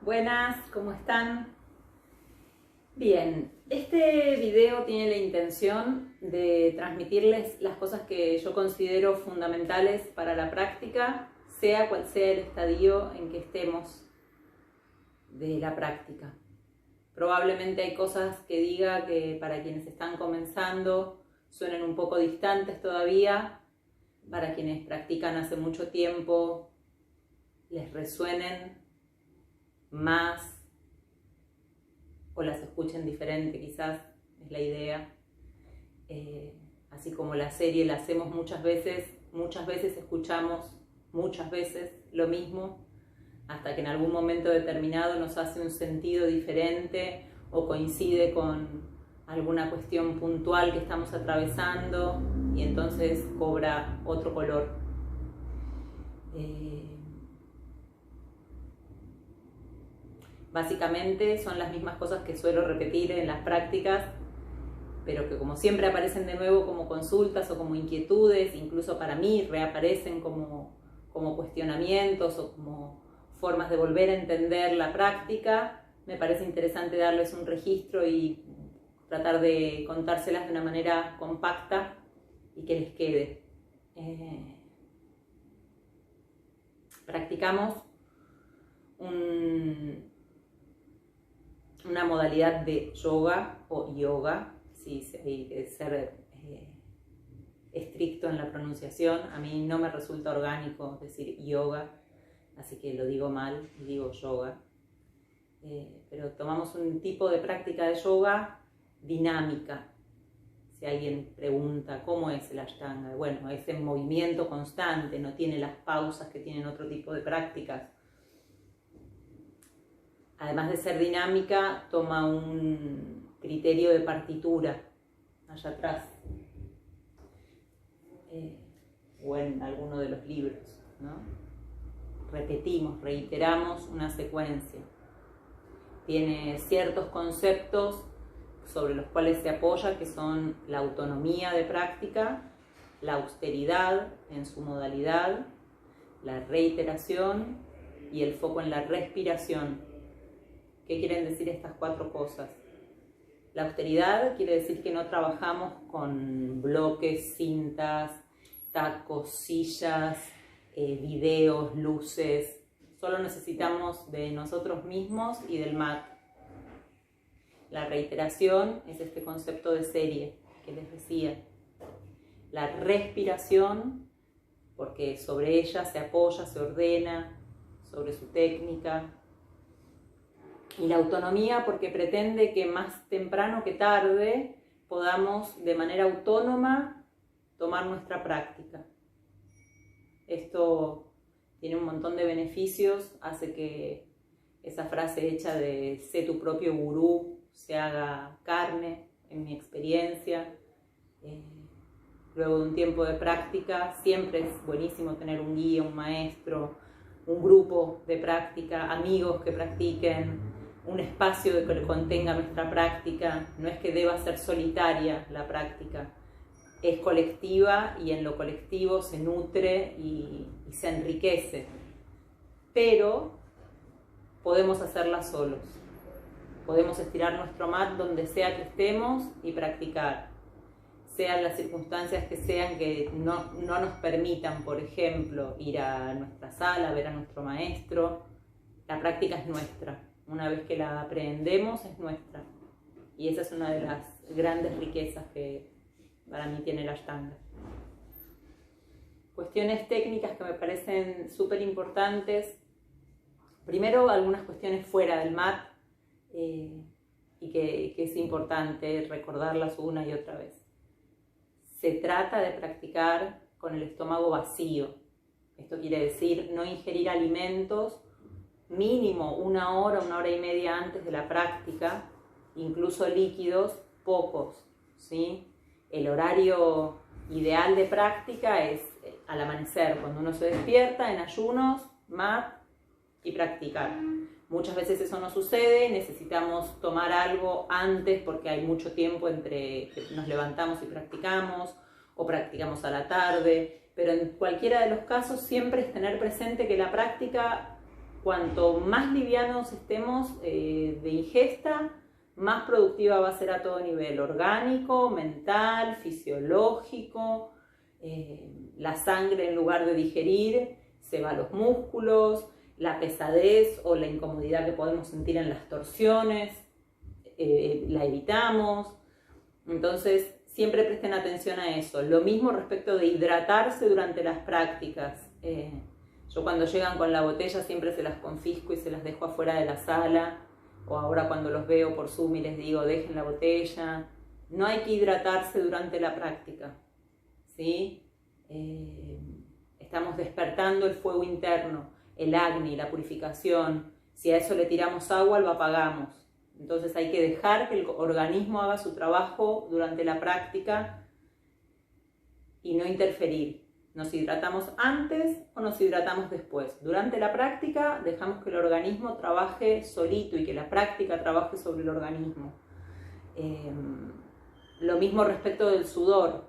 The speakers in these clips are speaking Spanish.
Buenas, ¿cómo están? Bien, este video tiene la intención de transmitirles las cosas que yo considero fundamentales para la práctica, sea cual sea el estadio en que estemos de la práctica. Probablemente hay cosas que diga que para quienes están comenzando suenen un poco distantes todavía, para quienes practican hace mucho tiempo les resuenen más o las escuchen diferente, quizás es la idea. Así como la serie la hacemos muchas veces escuchamos muchas veces lo mismo, hasta que en algún momento determinado nos hace un sentido diferente o coincide con alguna cuestión puntual que estamos atravesando y entonces cobra otro color. Básicamente son las mismas cosas que suelo repetir en las prácticas, pero que como siempre aparecen de nuevo como consultas o como inquietudes, incluso para mí reaparecen como cuestionamientos o como formas de volver a entender la práctica. Me parece interesante darles un registro y tratar de contárselas de una manera compacta y que les quede. Practicamos una modalidad de yoga o yoga, si hay que ser estricto en la pronunciación. A mí no me resulta orgánico decir yoga, así que lo digo mal y digo yoga. Pero tomamos un tipo de práctica de yoga dinámica. Si alguien pregunta cómo es el Ashtanga, bueno, es en movimiento constante, no tiene las pausas que tienen otro tipo de prácticas. Además de ser dinámica, toma un criterio de partitura allá atrás, o en alguno de los libros, ¿no? Repetimos, reiteramos una secuencia. Tiene ciertos conceptos sobre los cuales se apoya, que son la autonomía de práctica, la austeridad en su modalidad, la reiteración y el foco en la respiración. ¿Qué quieren decir estas cuatro cosas? La austeridad quiere decir que no trabajamos con bloques, cintas, tacos, sillas, videos, luces. Solo necesitamos de nosotros mismos y del mat. La reiteración es este concepto de serie que les decía. La respiración, porque sobre ella se apoya, se ordena, sobre su técnica. Y la autonomía porque pretende que más temprano que tarde podamos de manera autónoma tomar nuestra práctica. Esto tiene un montón de beneficios, hace que esa frase hecha de sé tu propio gurú se haga carne, en mi experiencia. Luego de un tiempo de práctica siempre es buenísimo tener un guía, un maestro, un grupo de práctica, amigos que practiquen, un espacio que contenga nuestra práctica. No es que deba ser solitaria la práctica, es colectiva y en lo colectivo se nutre y se enriquece. Pero podemos hacerla solos. Podemos estirar nuestro mat donde sea que estemos y practicar. Sean las circunstancias que sean que no nos permitan, por ejemplo, ir a nuestra sala, ver a nuestro maestro. La práctica es nuestra. Una vez que la aprendemos, es nuestra. Y esa es una de las grandes riquezas que para mí tiene el Ashtanga. Cuestiones técnicas que me parecen súper importantes. Primero, algunas cuestiones fuera del mat y que es importante recordarlas una y otra vez. Se trata de practicar con el estómago vacío. Esto quiere decir no ingerir alimentos mínimo una hora y media antes de la práctica, incluso líquidos, pocos, ¿sí? El horario ideal de práctica es al amanecer, cuando uno se despierta, en ayunos, mat y practicar. Muchas veces eso no sucede, necesitamos tomar algo antes porque hay mucho tiempo entre que nos levantamos y practicamos, o practicamos a la tarde, pero en cualquiera de los casos siempre es tener presente que la práctica cuanto más livianos estemos de ingesta, más productiva va a ser a todo nivel, orgánico, mental, fisiológico. La sangre, en lugar de digerir, se va a los músculos, la pesadez o la incomodidad que podemos sentir en las torsiones, la evitamos. Entonces, siempre presten atención a eso. Lo mismo respecto de hidratarse durante las prácticas. Yo cuando llegan con la botella siempre se las confisco y se las dejo afuera de la sala, o ahora cuando los veo por Zoom y les digo, dejen la botella. No hay que hidratarse durante la práctica, ¿sí? Estamos despertando el fuego interno, el Agni, la purificación. Si a eso le tiramos agua, lo apagamos. Entonces hay que dejar que el organismo haga su trabajo durante la práctica y no interferir. Nos hidratamos antes o nos hidratamos después. Durante la práctica dejamos que el organismo trabaje solito y que la práctica trabaje sobre el organismo. Lo mismo respecto del sudor.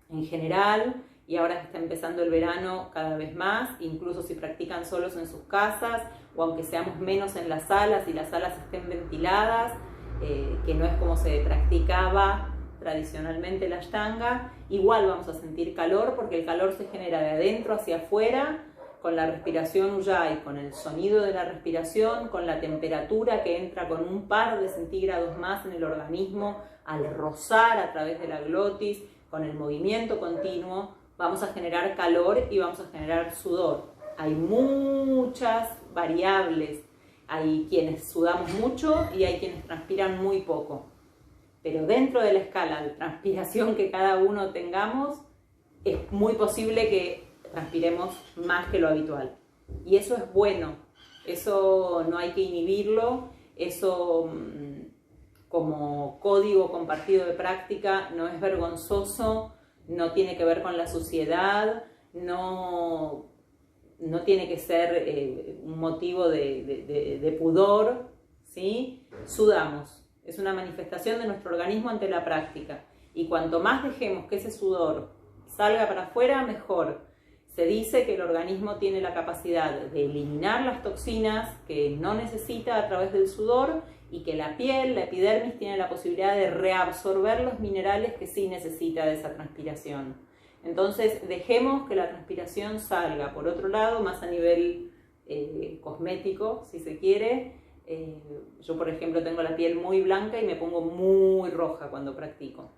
En general, y ahora que está empezando el verano cada vez más, incluso si practican solos en sus casas, o aunque seamos menos en las salas y las salas estén ventiladas, que no es como se practicaba tradicionalmente la Ashtanga, igual vamos a sentir calor porque el calor se genera de adentro hacia afuera con la respiración Ujjayi, con el sonido de la respiración, con la temperatura que entra con un par de centígrados más en el organismo al rozar a través de la glotis, con el movimiento continuo, vamos a generar calor y vamos a generar sudor. Hay muchas variables, hay quienes sudamos mucho y hay quienes transpiran muy poco. Pero dentro de la escala de transpiración que cada uno tengamos, es muy posible que transpiremos más que lo habitual. Y eso es bueno, eso no hay que inhibirlo, eso como código compartido de práctica no es vergonzoso, no tiene que ver con la suciedad, no tiene que ser un motivo de pudor, ¿sí? Sudamos. Es una manifestación de nuestro organismo ante la práctica. Y cuanto más dejemos que ese sudor salga para afuera, mejor. Se dice que el organismo tiene la capacidad de eliminar las toxinas que no necesita a través del sudor y que la piel, la epidermis, tiene la posibilidad de reabsorber los minerales que sí necesita de esa transpiración. Entonces, dejemos que la transpiración salga. Por otro lado, más a nivel cosmético, si se quiere, yo por ejemplo tengo la piel muy blanca y me pongo muy roja cuando practico.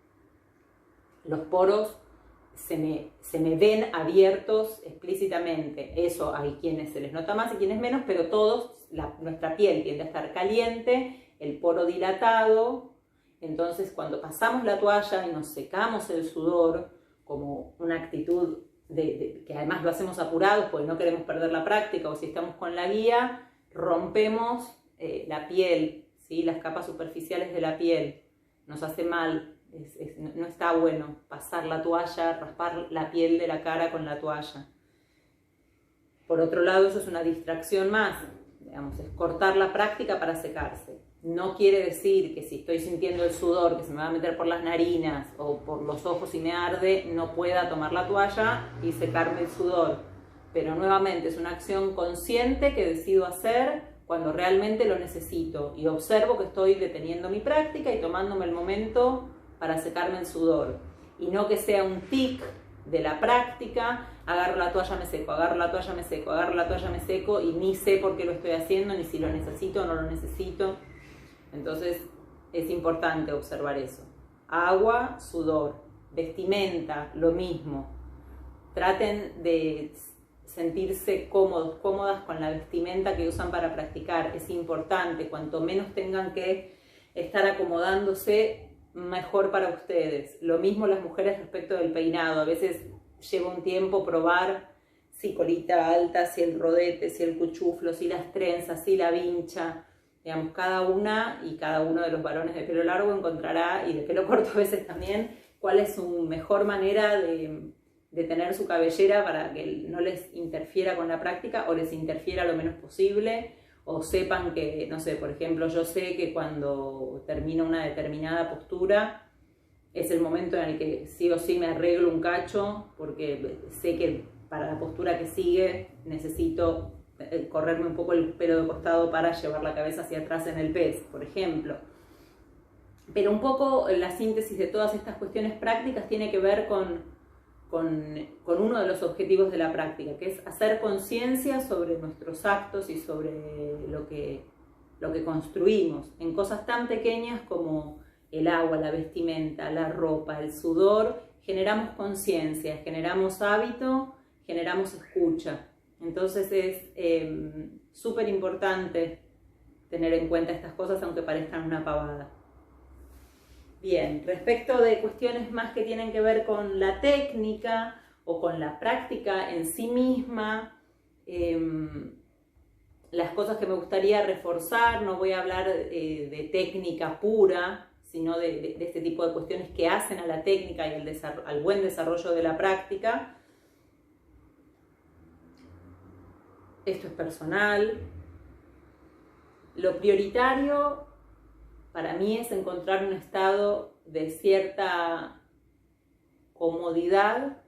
Los poros se me ven abiertos explícitamente. Eso hay quienes se les nota más y quienes menos, pero todos, nuestra piel tiende a estar caliente, el poro dilatado. Entonces cuando pasamos la toalla y nos secamos el sudor, como una actitud que además lo hacemos apurados porque no queremos perder la práctica, o si estamos con la guía, rompemos la piel, ¿sí? Las capas superficiales de la piel, nos hace mal, no está bueno pasar la toalla, raspar la piel de la cara con la toalla. Por otro lado, eso es una distracción más, digamos, es cortar la práctica para secarse. No quiere decir que si estoy sintiendo el sudor que se me va a meter por las narinas o por los ojos y me arde, no pueda tomar la toalla y secarme el sudor. Pero nuevamente es una acción consciente que decido hacer cuando realmente lo necesito y observo que estoy deteniendo mi práctica y tomándome el momento para secarme el sudor. Y no que sea un tic de la práctica, agarro la toalla, me seco, agarro la toalla, me seco, agarro la toalla, me seco y ni sé por qué lo estoy haciendo, ni si lo necesito o no lo necesito. Entonces es importante observar eso. Agua, sudor, vestimenta, lo mismo. Traten de sentirse cómodos, cómodas con la vestimenta que usan para practicar. Es importante, cuanto menos tengan que estar acomodándose, mejor para ustedes. Lo mismo las mujeres respecto del peinado. A veces lleva un tiempo probar si colita alta, si el rodete, si el cuchuflo, si las trenzas, si la vincha. Digamos, cada una y cada uno de los varones de pelo largo encontrará, y de pelo corto a veces también, cuál es su mejor manera de tener su cabellera para que no les interfiera con la práctica o les interfiera lo menos posible, o sepan que, no sé, por ejemplo, yo sé que cuando termino una determinada postura es el momento en el que sí o sí me arreglo un cacho porque sé que para la postura que sigue necesito correrme un poco el pelo de costado para llevar la cabeza hacia atrás en el pez, por ejemplo. Pero un poco la síntesis de todas estas cuestiones prácticas tiene que ver con uno de los objetivos de la práctica, que es hacer conciencia sobre nuestros actos y sobre lo que construimos, en cosas tan pequeñas como el agua, la vestimenta, la ropa, el sudor. Generamos conciencia, generamos hábito, generamos escucha. Entonces es súper importante tener en cuenta estas cosas, aunque parezcan una pavada. Bien, respecto de cuestiones más que tienen que ver con la técnica o con la práctica en sí misma, las cosas que me gustaría reforzar, no voy a hablar de técnica pura, sino de este tipo de cuestiones que hacen a la técnica y al buen desarrollo de la práctica. Esto es personal. Lo prioritario para mí es encontrar un estado de cierta comodidad,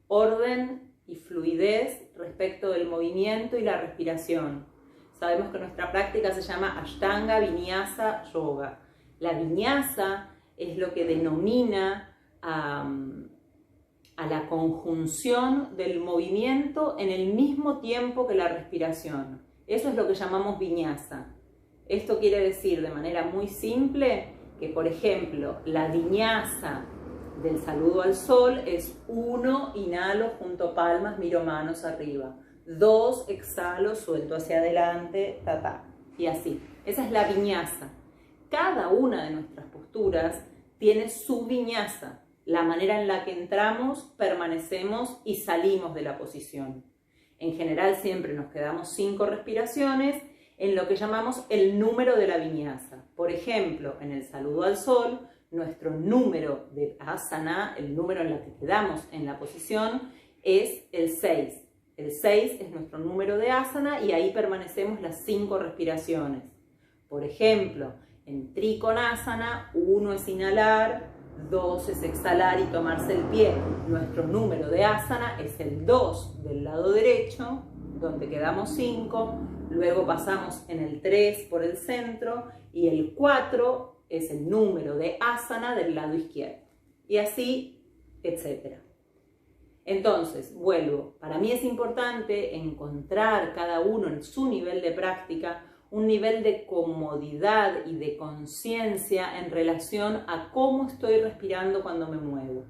orden y fluidez respecto del movimiento y la respiración. Sabemos que nuestra práctica se llama Ashtanga Vinyasa Yoga. La vinyasa es lo que denomina a la conjunción del movimiento en el mismo tiempo que la respiración. Eso es lo que llamamos vinyasa. Esto quiere decir de manera muy simple que, por ejemplo, la vinyasa del saludo al sol es 1, inhalo, junto palmas, miro manos arriba. 2, exhalo, suelto hacia adelante, y así. Esa es la vinyasa. Cada una de nuestras posturas tiene su vinyasa, la manera en la que entramos, permanecemos y salimos de la posición. En general siempre nos quedamos 5 respiraciones en lo que llamamos el número de la vinyasa. Por ejemplo, en el saludo al sol, nuestro número de asana, el número en el que quedamos en la posición, es el 6. El 6 es nuestro número de asana y ahí permanecemos las 5 respiraciones. Por ejemplo, en Trikonasana, 1 es inhalar, 2 es exhalar y tomarse el pie. Nuestro número de asana es el 2 del lado derecho, donde quedamos 5. Luego pasamos en el 3 por el centro y el 4 es el número de asana del lado izquierdo. Y así, etc. Entonces, vuelvo. Para mí es importante encontrar cada uno en su nivel de práctica un nivel de comodidad y de conciencia en relación a cómo estoy respirando cuando me muevo.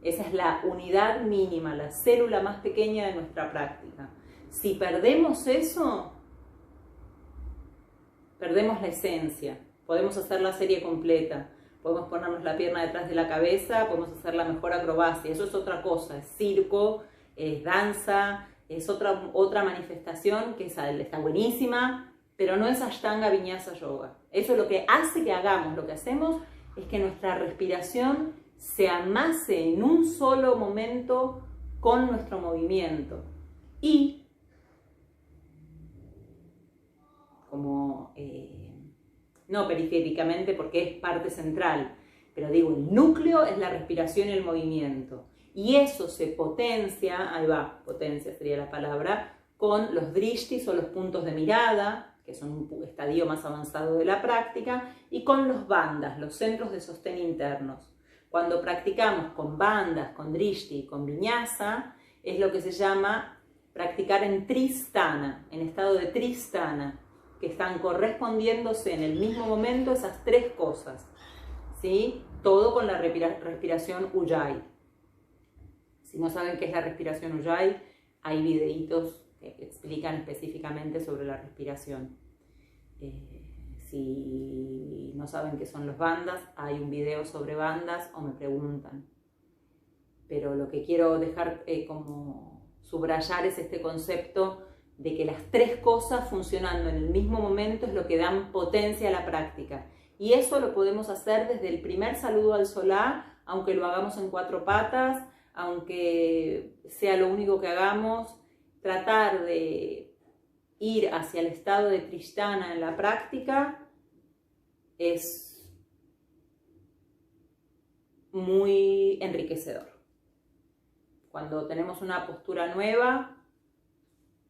Esa es la unidad mínima, la célula más pequeña de nuestra práctica. Si perdemos eso, perdemos la esencia. Podemos hacer la serie completa, podemos ponernos la pierna detrás de la cabeza, podemos hacer la mejor acrobacia. Eso es otra cosa, es circo, es danza, es otra manifestación que está buenísima, pero no es Ashtanga Vinyasa Yoga. Eso es lo que hace que hagamos, lo que hacemos es que nuestra respiración se amase en un solo momento con nuestro movimiento. Y, como, no periféricamente porque es parte central, pero digo, el núcleo es la respiración y el movimiento. Y eso se potencia, ahí va, potencia sería la palabra, con los drishtis o los puntos de mirada, que son un estadio más avanzado de la práctica, y con los bandhas, los centros de sostén internos. Cuando practicamos con bandhas, con drishti y con vinyasa, es lo que se llama practicar en tristana, en estado de tristana, que están correspondiéndose en el mismo momento esas 3 cosas, ¿sí? Todo con la respiración Ujjayi. Si no saben qué es la respiración Ujjayi, hay videitos que explican específicamente sobre la respiración. Si no saben qué son los bandhas, hay un video sobre bandhas o me preguntan. Pero lo que quiero dejar como subrayar es este concepto de que las 3 cosas funcionando en el mismo momento es lo que dan potencia a la práctica. Y eso lo podemos hacer desde el primer saludo al solá, aunque lo hagamos en 4 patas, aunque sea lo único que hagamos, tratar de ir hacia el estado de Tristana en la práctica es muy enriquecedor. Cuando tenemos una postura nueva,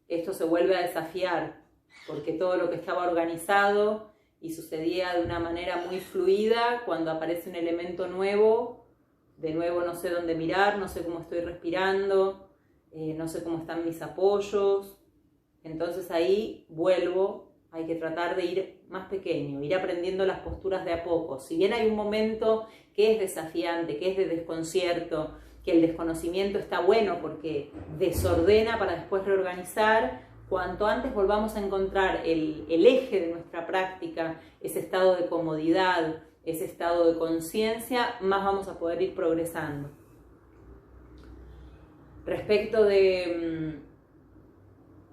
esto se vuelve a desafiar, porque todo lo que estaba organizado y sucedía de una manera muy fluida, cuando aparece un elemento nuevo, de nuevo no sé dónde mirar, no sé cómo estoy respirando, no sé cómo están mis apoyos. Entonces ahí vuelvo, hay que tratar de ir más pequeño, ir aprendiendo las posturas de a poco. Si bien hay un momento que es desafiante, que es de desconcierto, que el desconocimiento está bueno porque desordena para después reorganizar, cuanto antes volvamos a encontrar el eje de nuestra práctica, ese estado de comodidad, ese estado de conciencia, más vamos a poder ir progresando. Respecto de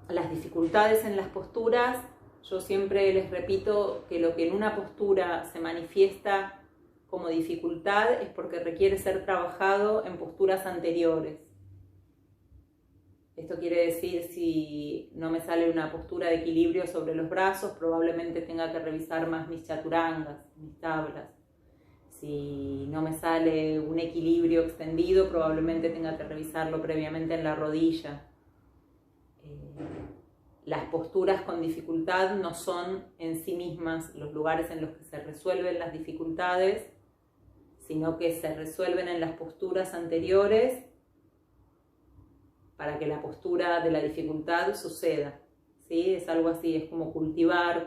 las dificultades en las posturas, yo siempre les repito que lo que en una postura se manifiesta como dificultad es porque requiere ser trabajado en posturas anteriores. Esto quiere decir, si no me sale una postura de equilibrio sobre los brazos, probablemente tenga que revisar más mis chaturangas, mis tablas. Si no me sale un equilibrio extendido, probablemente tenga que revisarlo previamente en la rodilla. Las posturas con dificultad no son en sí mismas los lugares en los que se resuelven las dificultades, sino que se resuelven en las posturas anteriores para que la postura de la dificultad suceda. ¿Sí? Es algo así, es como cultivar,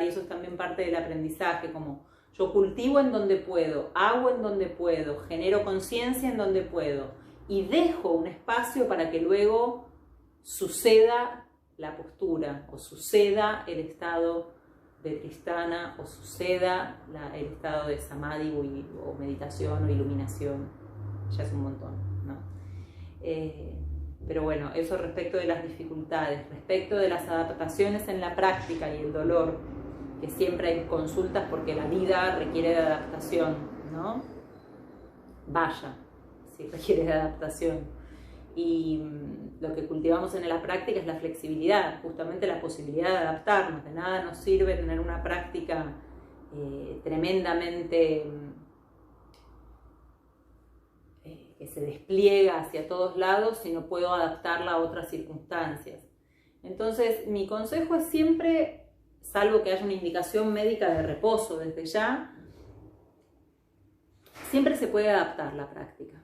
y eso es también parte del aprendizaje, como yo cultivo en donde puedo, hago en donde puedo, genero conciencia en donde puedo y dejo un espacio para que luego suceda la postura, o suceda el estado de Tristana, o suceda el estado de Samadhi o meditación o iluminación. Ya es un montón, ¿no? Pero bueno, eso respecto de las dificultades. Respecto de las adaptaciones en la práctica y el dolor, que siempre hay consultas porque la vida requiere de adaptación, ¿no? Vaya, si requiere de adaptación. Y lo que cultivamos en la práctica es la flexibilidad, justamente la posibilidad de adaptarnos. De nada nos sirve tener una práctica tremendamente que se despliega hacia todos lados si no puedo adaptarla a otras circunstancias. Entonces, mi consejo es siempre, salvo que haya una indicación médica de reposo desde ya, siempre se puede adaptar la práctica.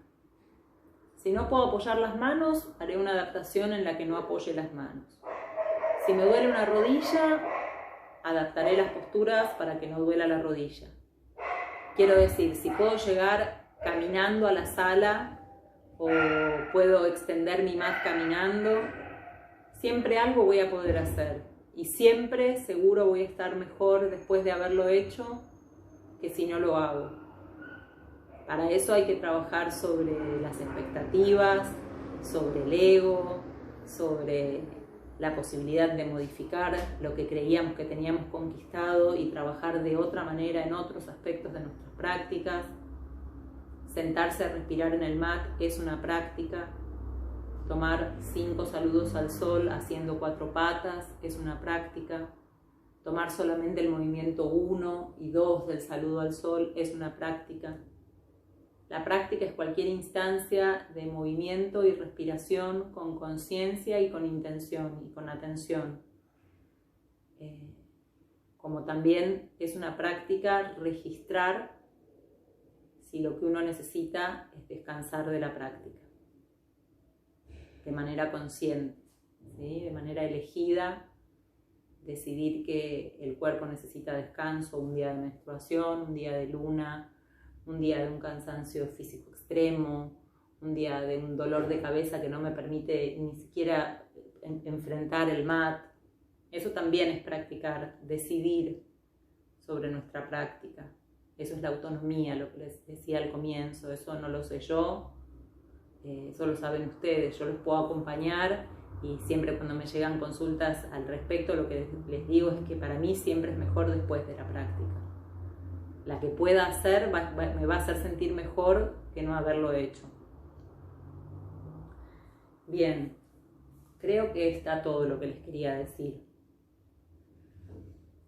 Si no puedo apoyar las manos, haré una adaptación en la que no apoye las manos. Si me duele una rodilla, adaptaré las posturas para que no duela la rodilla. Quiero decir, si puedo llegar caminando a la sala o puedo extender mi mat caminando, siempre algo voy a poder hacer. Y siempre seguro voy a estar mejor después de haberlo hecho que si no lo hago. Para eso hay que trabajar sobre las expectativas, sobre el ego, sobre la posibilidad de modificar lo que creíamos que teníamos conquistado y trabajar de otra manera en otros aspectos de nuestras prácticas. Sentarse a respirar en el mat es una práctica. Tomar 5 saludos al sol haciendo 4 patas es una práctica. Tomar solamente el movimiento 1 y 2 del saludo al sol es una práctica. La práctica es cualquier instancia de movimiento y respiración con conciencia y con intención y con atención. Como también es una práctica registrar si lo que uno necesita es descansar de la práctica, de manera consciente, ¿sí? De manera elegida, decidir que el cuerpo necesita descanso, un día de menstruación, un día de luna, un día de un cansancio físico extremo, un día de un dolor de cabeza que no me permite ni siquiera enfrentar el mat. Eso también es practicar, decidir sobre nuestra práctica. Eso es la autonomía, lo que les decía al comienzo. Eso no lo sé yo, eso lo saben ustedes. Yo los puedo acompañar y siempre cuando me llegan consultas al respecto, lo que les digo es que para mí siempre es mejor después de la práctica. La que pueda hacer me va a hacer sentir mejor que no haberlo hecho. Bien, creo que está todo lo que les quería decir.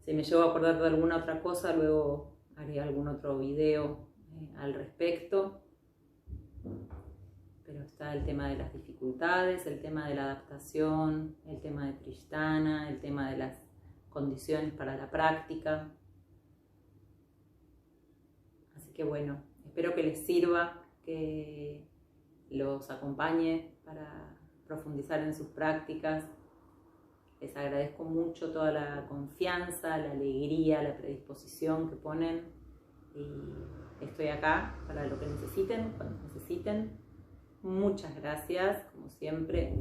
Si me llego a acordar de alguna otra cosa, luego haré algún otro video al respecto. pero está el tema de las dificultades, el tema de la adaptación, el tema de Tristana, el tema de las condiciones para la práctica. Así que bueno, espero que les sirva, que los acompañe para profundizar en sus prácticas. Les agradezco mucho toda la confianza, la alegría, la predisposición que ponen y estoy acá para lo que necesiten, cuando necesiten. Muchas gracias, como siempre.